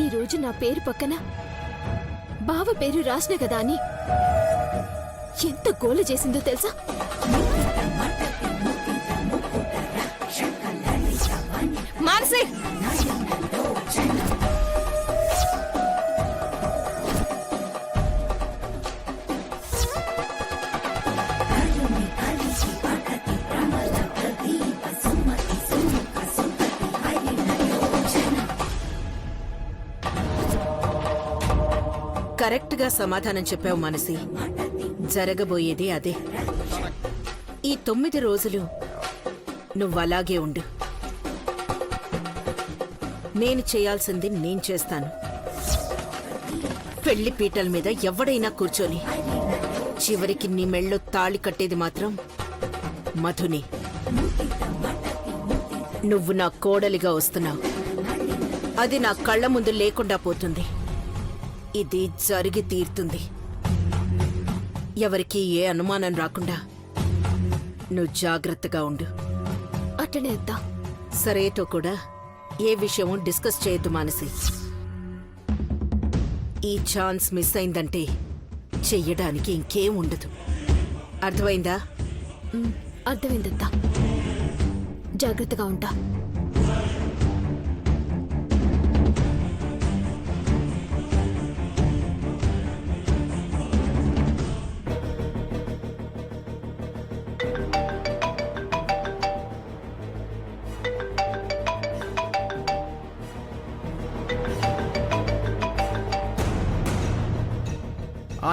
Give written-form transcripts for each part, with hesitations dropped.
ఈ రోజు నా పేరు పక్కన బావ పేరు రాసిన కదా అని ఎంత గోల చేసిందో తెలుసా? మానసి, కరెక్ట్ గా సమాధానం చెప్పావు మనసి. జరగబోయేది అదే. ఈ 9 రోజులు నువ్వలాగే ఉండు. నేను చేయాల్సింది నేను చేస్తాను. పెళ్లి పీటల మీద ఎవడైనా కూర్చొని చివరికి నీ మెళ్ళో తాళి కట్టేది మాత్రం మధుని. నువ్వు నా కోడలిగా వస్తున్నావు. అది నా కళ్ళ ముందు లేకుండా పోతుంది. ఇది జరిగి తీరుతుంది. ఎవరికి ఏ అనుమానం రాకుండా నువ్వు జాగ్రత్తగా ఉండు. అట్టనే అత్తా. సరేతో కూడా ఏ విషయం డిస్కస్ చేయొద్దు మానసి. ఈ ఛాన్స్ మిస్ అయిందంటే చెయ్యడానికి ఇంకేం ఉండదు. అర్థమైందా? అర్థమైందత్తా. జాగ్రత్తగా ఉంటా.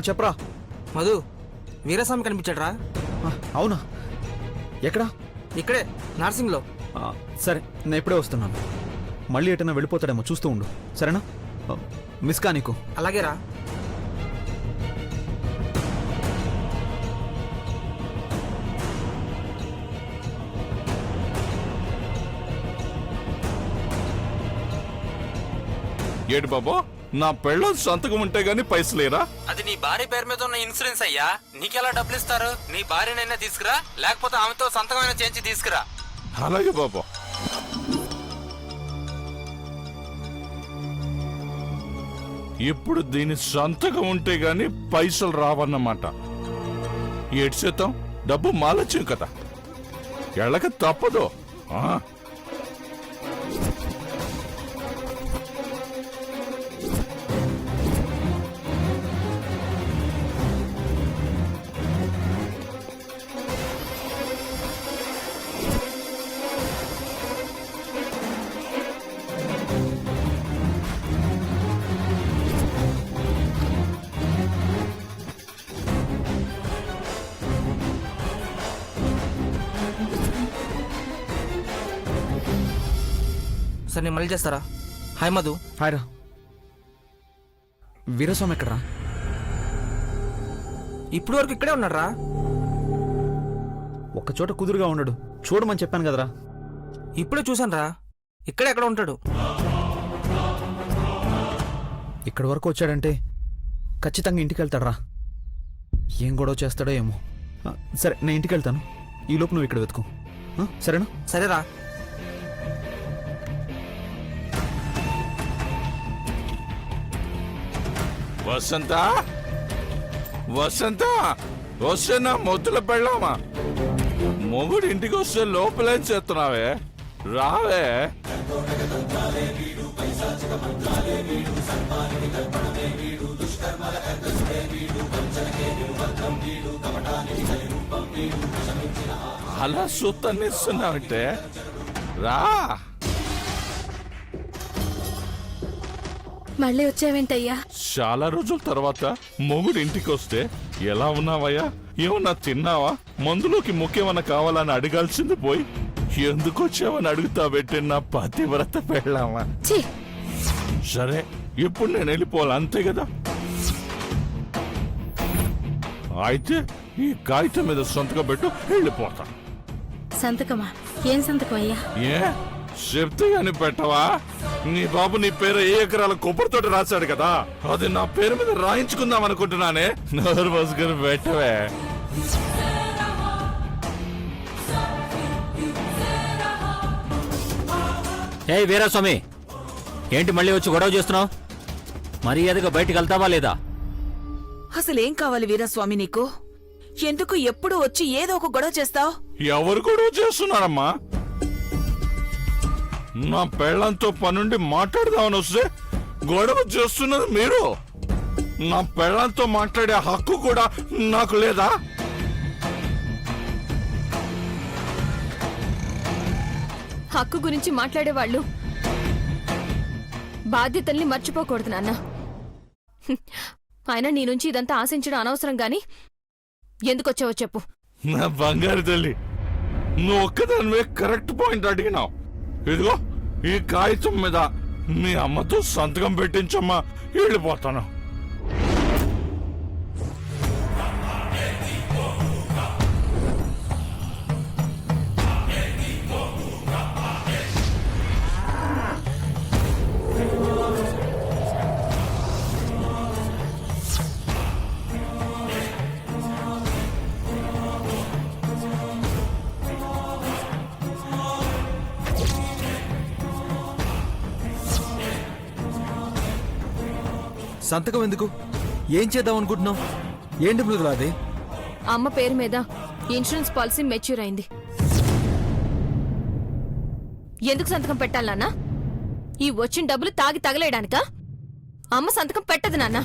చెప్పరా మధు, వీరస్వామి కనిపించాడ్రా? అవునా? ఎక్కడా? ఇక్కడే నర్సింగ్లో. సరే, నేను ఇప్పుడే వస్తున్నాను. మళ్ళీ ఎటన్నా వెళ్ళిపోతాడేమో చూస్తూ ఉండు, సరేనా? మిస్ కా నీకు. అలాగేరా. ఏడు బాబా, నా పెళ్ళం సంతకం ఉంటే గానీ పైసలేరా? అది నీ భార్య పేరు మీద ఉన్న ఇన్సూరెన్స్ అయ్యా. నీకెలా డబ్బులు ఇస్తారు? నీ భార్యనైనా తీసుకురా, లేకపోతే ఆమెతో సంతకమైనా చేయించి తీసుకురా. అలాగే బాబా. ఇప్పుడు దీని సంతకం ఉంటే గాని పైసలు రావన్నమాట. ఏడు శాతం డబ్బు మాలచ్యం కదా, ఎళ్ళక తప్పదు. సరే, నేను మళ్ళీ చేస్తారా? హాయ్ మధు. హాయ్ రా. వీరస్వామి ఎక్కడరా? ఇప్పుడు వరకు ఇక్కడే ఉన్నాడ్రా. ఒక్కచోట కుదురుగా ఉండడు, చూడమని చెప్పాను కదరా. ఇప్పుడే చూసానురా, ఇక్కడే ఎక్కడ ఉంటాడు. ఇక్కడి వరకు వచ్చాడంటే ఖచ్చితంగా ఇంటికి వెళ్తాడరా. ఏం గొడవ చేస్తాడో ఏమో. సరే, నేను ఇంటికి వెళ్తాను. ఈ లోపు నువ్వు ఇక్కడ వెతుకు, సరేనా? సరేరా. వసంత, వసంత వస్తే నా మొద్దుల పెళ్ళామా. మొగుడు ఇంటికి వస్తే లోపలేం చేస్తున్నావే? రావే. అలా సూత్తాన్నిస్తున్నావంటే రా. మళ్ళీ వచ్చావేంటయ్యా? చాలా రోజుల తర్వాత మొగుడు ఇంటికి వస్తే ఎలా ఉన్నావయ్యా, ఏమన్నా తిన్నావా, మందులోకి ముఖ్యమన్నా కావాలని అడగాల్సింది పోయి ఎందుకు వచ్చావని అడుగుతా పెట్టి నా పతివ్రత పెళ్ళామా. సరే, ఇప్పుడు నేను వెళ్ళిపోవాలి అంతే కదా. అయితే ఈ కాగితం మీద సంతకం పెట్టు, వెళ్ళిపోతా. సంతకమా? ఏం సంతకం అయ్యా? ఏ చెప్తే అని పెట్టవా? నీ బాబు నీ పేరు 1 ఎకరాల కొబ్బరితోటి రాశాడు కదా, అది నా పేరు మీద రాయించుకుందాం అనుకుంటున్నానే. నోరు పోసుకొని పెట్టవే. ఏ వీరస్వామి, ఏంటి మళ్ళీ వచ్చి గొడవ చేస్తున్నావు? మర్యాదగా బయటికి వెళ్తావా లేదా? అసలేం కావాలి వీరస్వామి నీకు? ఎందుకు ఎప్పుడు వచ్చి ఏదో ఒక గొడవ చేస్తావు? ఎవరు గొడవ చేస్తున్నారమ్మా? నా పెళ్ళంతో పనుండి మాట్లాడదామని వస్తే గొడవ చేస్తున్నది మీరు. నా పెళ్ళంతో మాట్లాడే హక్కు కూడా నాకు లేదా? హక్కు గురించి మాట్లాడేవాళ్ళు బాధ్యతల్ని మర్చిపోకూడదు నాన్న. అయినా నీ నుంచి ఇదంతా ఆశించడం అనవసరం గాని ఎందుకొచ్చావో చెప్పు. నా బంగారు తల్లి, నువ్వు ఒక్కదానివే కరెక్ట్ పాయింట్ అడిగినావు. ఇదిగో ఈ కాగితం మీద మీ అమ్మతో సంతకం పెట్టించమ్మా, వెళ్ళిపోతాను. సంతకం ఎందుకు? ఏం చేద్దాం అనుకుంటున్నావు? ఏంటి మృదులా అది? అమ్మ పేరు మీద ఇన్సూరెన్స్ పాలసీ మెచ్యూర్ అయింది. ఎందుకు సంతకం పెట్టాలి నాన్న? ఈ వచ్చిన డబ్బులు తాగి తగలేయడానికా? అమ్మ సంతకం పెట్టదు నాన్న.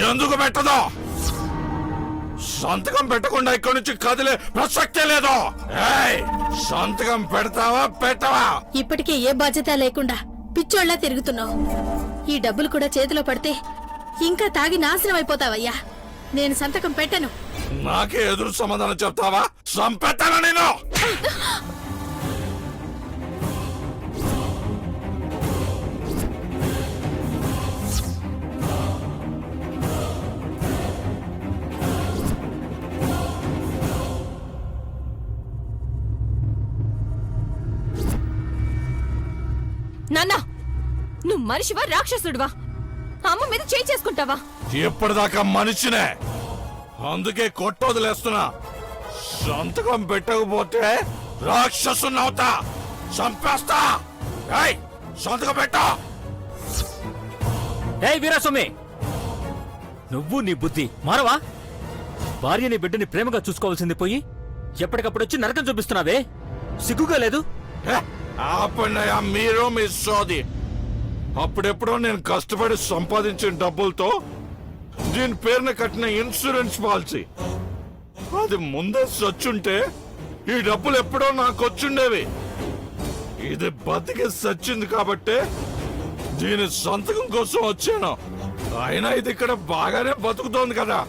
ఎందుకు పెట్టదో? సంతకం పెట్టకుండా ఇక్కడి నుంచి కదిలే ప్రసక్తే లేదు. ఏయ్, సంతకం పెడతావా పెట్టవా? ఇప్పటికే ఏ బాధ్యత లేకుండా పిచ్చోళ్లా తిరుగుతున్నావు. ఈ డబ్బులు కూడా చేతిలో పడితే ఇంకా తాగి నాశనం అయిపోతావయ్యా. నేను సంతకం పెట్టను. నాకే ఎదురు సమాధానం చెప్తావా? సంపెత్తాను నేను. నాన్న, నువ్వు మనిషివా రాక్షసుడివా? అమ్మ మీద చేయి చేసుకుంటావా? ఎప్పటిదాకా మనిషినే, అందుకే కొట్టొదిలేస్తున్నా. సంతకం పెట్టకపోతే రాక్షసునవుతా, చంపేస్తా. ఏయ్, సంతకం పెట్టా. ఏయ్ వీరస్వామి, నువ్వు నీ బుద్ధి మారవా? భార్యని బిడ్డని ప్రేమగా చూసుకోవాల్సింది పోయి ఎప్పటికప్పుడు వచ్చి నరకం చూపిస్తున్నావే, సిగ్గుగా లేదు? ఆపన్నయ్య, మీరు మీ సోది. అప్పుడెప్పుడో నేను కష్టపడి సంపాదించిన డబ్బులతో దీని పేరున కట్టిన ఇన్సూరెన్స్ పాలసీ, అది ముందే సచ్చుంటే ఈ డబ్బులు ఎప్పుడో నాకు వచ్చుండేవి. ఇది బతికి సచ్చింది కాబట్టే దీని సంతకం కోసం వచ్చాను. అయినా ఇది ఇక్కడ బాగానే బతుకుతోంది కదా.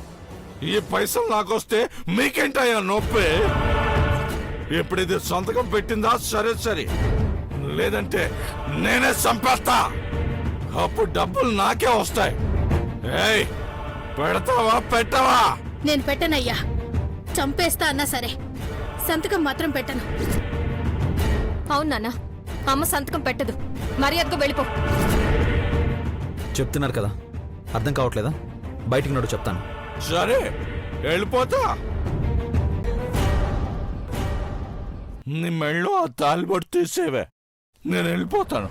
ఈ పైసలు నాకొస్తే మీకేంటయ్యా నొప్పి? ఇప్పుడు ఇది సంతకం పెట్టిందా సరే సరే, లేదంటే నేనే చంపేస్తా. అప్పుడు డబ్బులు నాకే వస్తాయి. ఏయ్, పెడతావా పెట్టవా? నేను పెట్టనయ్యా. చంపేస్తా అన్నా సరే సంతకం మాత్రం పెట్టను. అవును నాన్న, అమ్మ సంతకం పెట్టదు. మర్యాదగా వెళ్ళిపో. చెప్తున్నారు కదా, అర్థం కావట్లేదా? బయటికి నడు, చెప్తాను. సరే, వెళ్ళిపోతా. నీ మెళ్ళో ఆ తాలిబొట్టు తీసేవే, నేను వెళ్ళిపోతాను.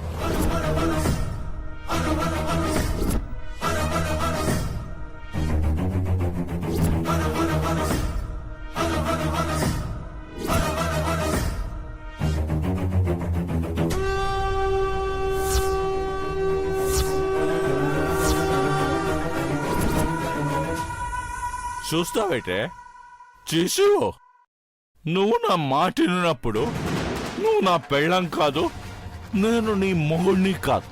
చూస్తావేటే చేసేవో? నువ్వు నా మాట విన్నప్పుడు నువ్వు నా పెళ్ళం కాదు, నేను నీ మొగుడిని కాదు.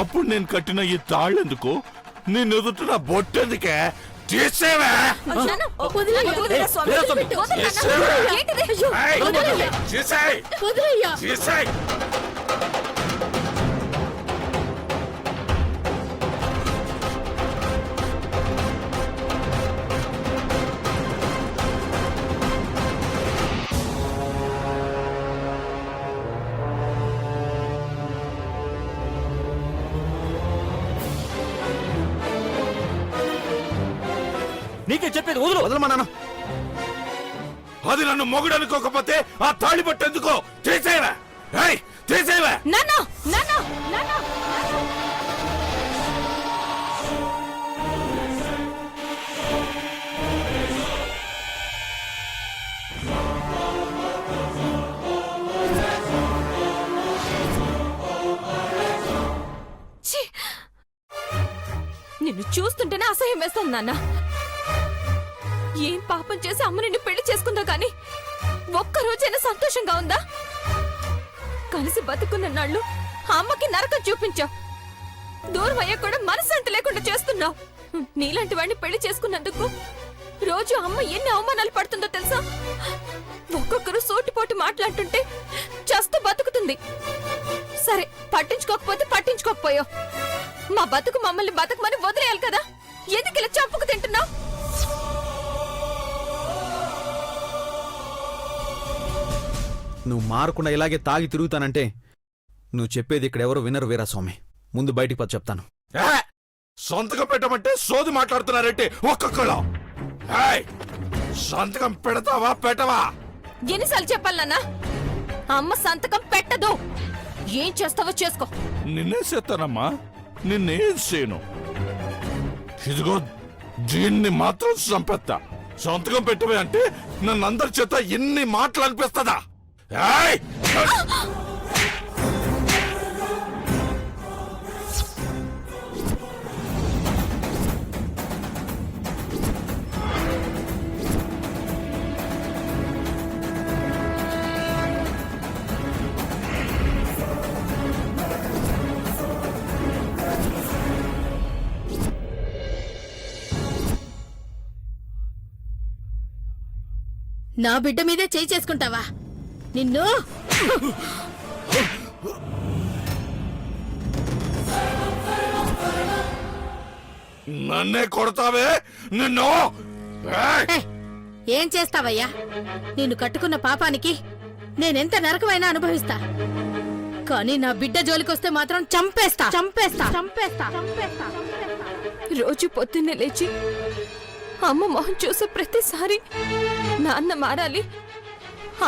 అప్పుడు నేను కట్టిన ఈ తాళ్ళెందుకు, నేను ఎదుట నా బొట్టెందుకే? చేసేవే. నాన్న, వదిలేయ్. వీరస్వామి, ఏంటిది? చేసేయ్, వదిలయ్యా. చేసేయ్. నీకే చెప్పేది వదులు. వదలమా నాన్న. అది నన్ను మొగుడు అనుకోకపోతే ఆ తాళి పట్టెందుకో? చేసేవే. చేసేవే. నాన్న, నాన్న, నాన్న, నాన్న. ఛీ! నిన్ను చూస్తుంటేనే అసహ్యం వేస్తుంది నాన్న. ఏం పాపం చేసి అమ్మ నిన్ను పెళ్లి చేసుకుందా కానీ ఒక్కరోజైనా సంతోషంగా ఉందా? కలిసి బతుకున్న నాళ్ళు ఆ అమ్మకి నరకం చూపించావు. దూరం అయ్యా కూడా మనశ్శాంతి లేకుండా చేస్తున్నావు. నీలాంటి వాడిని పెళ్లి చేసుకున్నందుకు రోజు అమ్మ ఎన్ని అవమానాలు పడుతుందో తెలుసా? ఒక్కొక్కరు సోటిపోటి మాట్లాడుతుంటే చస్తూ బతుకుతుంది. సరే, పట్టించుకోకపోతే పట్టించుకోకపోయావు. మా బతుకు మమ్మల్ని బతుకమని వదిలేయాలి కదా. ఎందుకు ఇలా చంపుకు తింటున్నావు? నువ్వు మారకుండా ఇలాగే తాగి తిరుగుతానంటే నువ్వు చెప్పేది ఇక్కడ ఎవరు వినరు వీరాస్వామి. ముందు బయటికి పది చెప్తాను. సంతకం పెట్టమంటే సోది మాట్లాడుతున్నారంటే ఒక్కొక్కలో. సంతకం పెడతావా పెట్టవా? ఎన్నిసార్లు చెప్పాలన్నా? అమ్మ సంతకం పెట్టదు. ఏం చేస్తావో చేసుకో. నిన్నే చేస్తానమ్మా, నిన్నేం చేయను. ఇదిగో దీన్ని మాత్రం సంపెత్తా. సంతకం పెట్టవే అంటే నన్ను అందరి చేత ఎన్ని మాటలు అనిపిస్తుందా? నా బిడ్డ మీదే చేయి చేసుకుంటావా? నిన్ను నన్నే కొడతావే నిన్ను? హే, ఏం చేస్తావయ్యా? నిన్ను కట్టుకున్న పాపానికి నేనెంత నరకమైనా అనుభవిస్తా. కానీ నా బిడ్డ జోలికొస్తే మాత్రం చంపేస్తా చంపేస్తా చంపేస్తా చంపేస్తా. రోజు పొద్దున్నే లేచి అమ్మ మొహం చూసే ప్రతిసారి నాన్న మారాలి,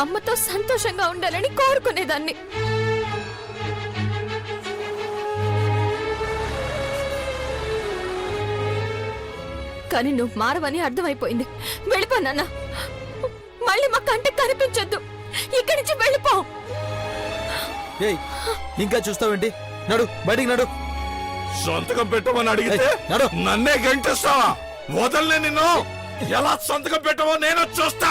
అమ్మతో సంతోషంగా ఉండాలని కోరుకునేదాన్ని. కానీ నువ్వు మారవని అర్థమైపోయింది. వెళ్ళిపో నాన్న. మళ్ళీ మా కంటికి కనిపించొద్దు. ఇక్కడి నుంచి వెళ్ళిపో. ఏయ్, ఇంకా చూస్తావేంటి? నడు, బయటికి నడు. సంతకం పెట్టమని అడిగితే నడు. నన్నే గంటేస్తావా? వదలనే నిన్ను. ఎలా సంతకం పెట్టవో నేను చూస్తా.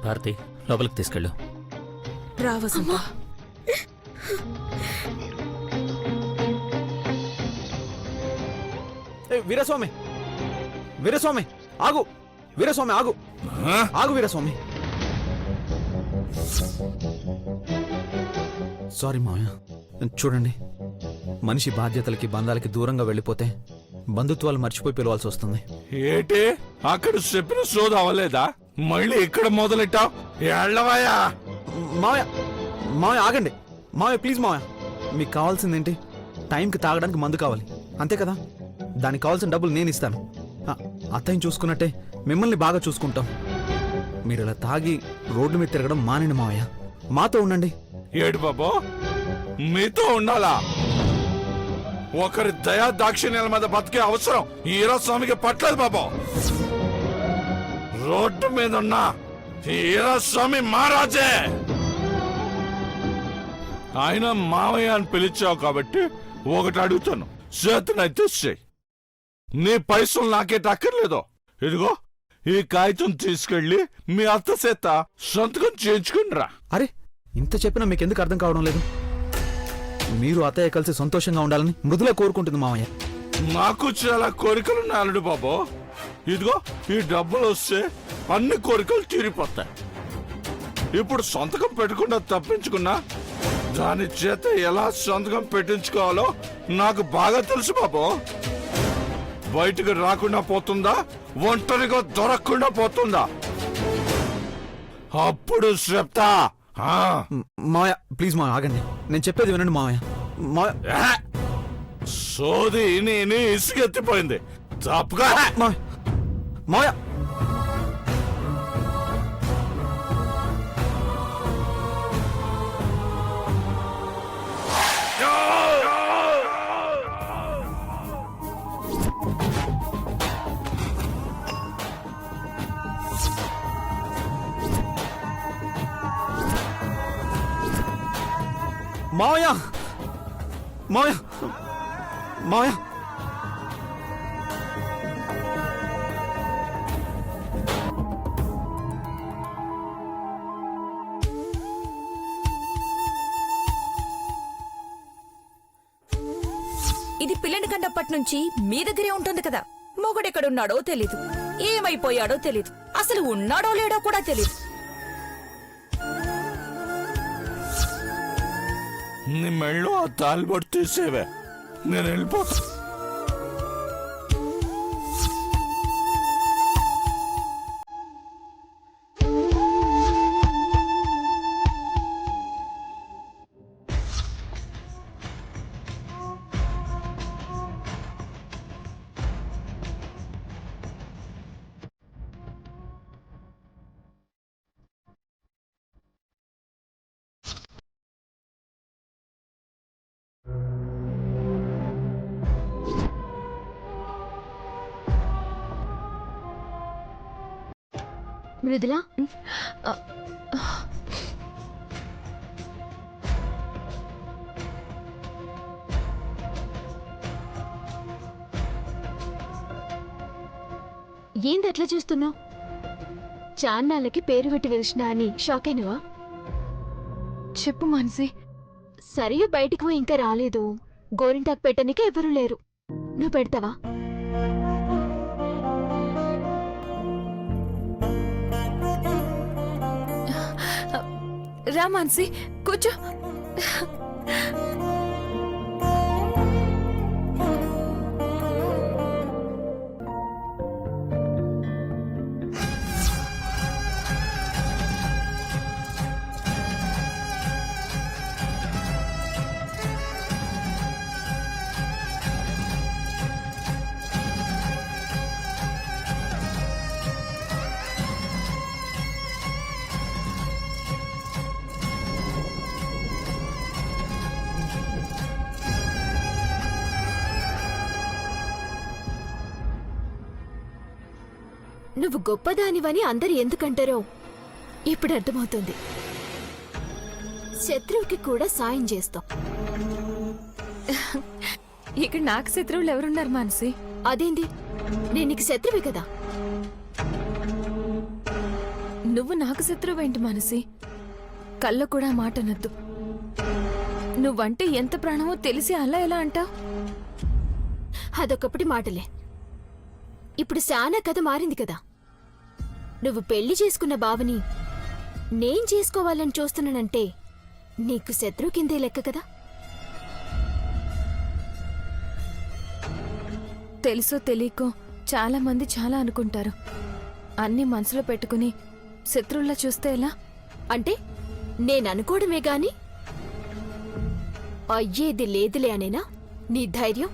భారతి, లోపలికి తీసుకెళ్ళు. రావసంతా. వీరస్వామి, వీరస్వామి ఆగు. వీరస్వామి ఆగు. ఆగు వీరస్వామి. సారీ మావయ్య. చూడండి, మనిషి బాధ్యతలకి బంధాలకి దూరంగా వెళ్ళిపోతే బంధుత్వాలు మర్చిపోయి పిలవాల్సి వస్తుంది. ఏంటి అక్కడ చెప్పిన సోద అవ్వలేదా? మళ్ళీ ఇక్కడ మొదలెట్టావు? ఎళ్ళవయ్యా. మావయ్య, మావయ్య ఆగండి. మావయ్య ప్లీజ్ మావయ్య. మీకు కావాల్సిందేంటి? టైంకి తాగడానికి మందు కావాలి, అంతే కదా? దానికి కావాల్సిన డబ్బులు నేను ఇస్తాను. అత్తయ్యని చూసుకున్నట్టే మిమ్మల్ని బాగా చూసుకుంటాం. మీరు ఇలా తాగి రోడ్డు మీద తిరగడం మానండి మావయ్య. మాతో ఉండండి. ఏడు బాబు, మీతో ఉండాలా? ఒకరి దయా దాక్షిణ్యాల మీద బతికే అవసరం ఈ వీరస్వామికి పట్టలేదు బాబు. రోడ్డు మీద ఉన్న వీరస్వామి మహారాజే. ఆయన మావయ్య అని పిలిచావు కాబట్టి ఒకటి అడుగుతాను, చేతనైతే చెయ్యి. నీ పైసలు నాకేట అక్కర్లేదు. ఇదిగో ఈ కాగితం తీసుకెళ్లి మీ అత్త చేత సంతకం చేయించుకునిరా. అరే, ఇంత చెప్పినా మీకు ఎందుకు అర్థం కావడం లేదు? మీరు అత్తయ్య కలిసి సంతోషంగా ఉండాలని మృదులా కోరుకుంటుంది మావయ్య. నాకు చాలా కోరికలున్నాయి అల్లుడు బాబు. ఇదిగో ఈ డబ్బులు వస్తే అన్ని కోరికలు తీరిపోతాయి. ఇప్పుడు సంతకం పెట్టకుండా తప్పించుకున్నా దాని చేత ఎలా సంతకం పెట్టించుకోవాలో నాకు బాగా తెలుసు బాబు. బయటకు రాకుండా పోతుందా, ఒంటరిగా దొరకకుండా పోతుందా? అప్పుడు చెప్తా. మావయ్య ప్లీజ్ మావయ్య ఆగండి. నేను చెప్పేది వినండి మావయ్య. మావయ్య సోది ఇని ఇసుకెత్తిపోయింది. తప్పుగా మావయ్య, మావయ్య మావయ్య మావయ్య మావయ్య ఇది పిల్లని కన్నప్పటి నుంచి మీ దగ్గరే ఉంటుంది కదా. మొగుడెక్కడున్నాడో తెలీదు, ఏమైపోయాడో తెలీదు, అసలు ఉన్నాడో లేడో కూడా తెలీదు. నీ మెళ్ళో ఆ తాలిబొట్టు తీసేవే, నేను వెళ్ళిపోతా. మృదులా ఏంది అట్లా చూస్తున్నావు? చాన్నాళ్ళకి పేరు పెట్టి పిలిచిన అని షాక్ అయినవా? చెప్పు మానసి. సరియు బయటికి పోయి ఇంకా రాలేదు. గోరింటాకు పెట్టడానికి ఎవరూ లేరు. నువ్వు పెడతావా? రా మానసి, కూర్చో. నువ్వు గొప్పదానివని అందరు ఎందుకంటారో ఇప్పుడు అర్థమవుతుంది. శత్రువుకి కూడా సాయం చేస్తావు. ఇక్కడ నాకు శత్రువులు ఎవరున్నారు మానసి? అదేంటి, నేను నీకు శత్రువే కదా. నువ్వు నాకు శత్రువేంటి మానసి? కళ్ళ కూడా మాట నద్దు. నువ్వంటే ఎంత ప్రాణమో తెలిసి అలా ఎలా అంటావు? అదొకప్పటి మాటలే. ఇప్పుడు శానా కథ మారింది కదా. నువ్వు పెళ్లి చేసుకున్న బావని నేను చేసుకోవాలని చూస్తున్నానంటే నీకు శత్రువు కిందే లెక్క కదా. తెలుసో తెలియకో చాలా మంది చాలా అనుకుంటారు. అన్ని మనసులో పెట్టుకుని శత్రువుల్లా చూస్తే ఎలా? అంటే నేను అనుకోవడమే గాని అయ్యేది లేదులే అనేనా నీ ధైర్యం?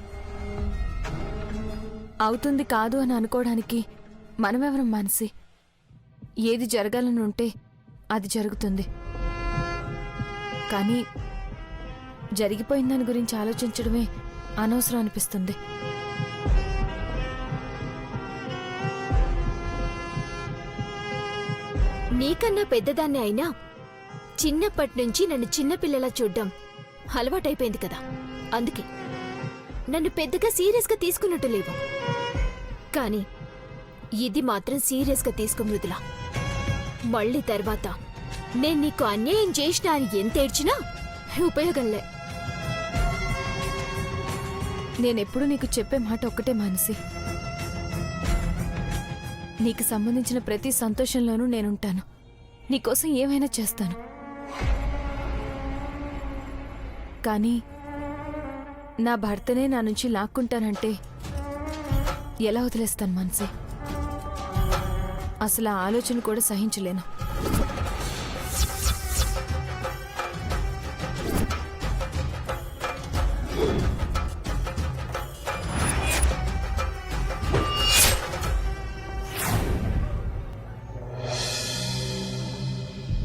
అవుతుంది కాదు అని అనుకోవడానికి మనమెవరం మానసి? ఏది జరగాలని ఉంటే అది జరుగుతుంది. కానీ జరిగిపోయిన దాని గురించి ఆలోచించడమే అనవసరం అనిపిస్తుంది. నీకన్నా పెద్దదాన్ని అయినా చిన్నప్పటి నుంచి నన్ను చిన్నపిల్లలా చూడ్డం అలవాటైపోయింది కదా. అందుకే నన్ను పెద్దగా సీరియస్గా తీసుకున్నట్టు లేవు. కానీ ఇది మాత్రం సీరియస్గా తీసుకో మృదులా. మళ్ళీ తర్వాత నేను నీకు అన్యాయం చేసినా అని ఎంత ఏడ్చినా ఉపయోగంలే. నేనెప్పుడు నీకు చెప్పే మాట ఒక్కటే మానసి, నీకు సంబంధించిన ప్రతి సంతోషంలోనూ నేనుంటాను. నీకోసం ఏమైనా చేస్తాను. కానీ నా భర్తనే నా నుంచి లాక్కుంటానంటే ఎలా వదిలేస్తాను మానసి? అసలు ఆ ఆలోచన కూడా సహించలేను.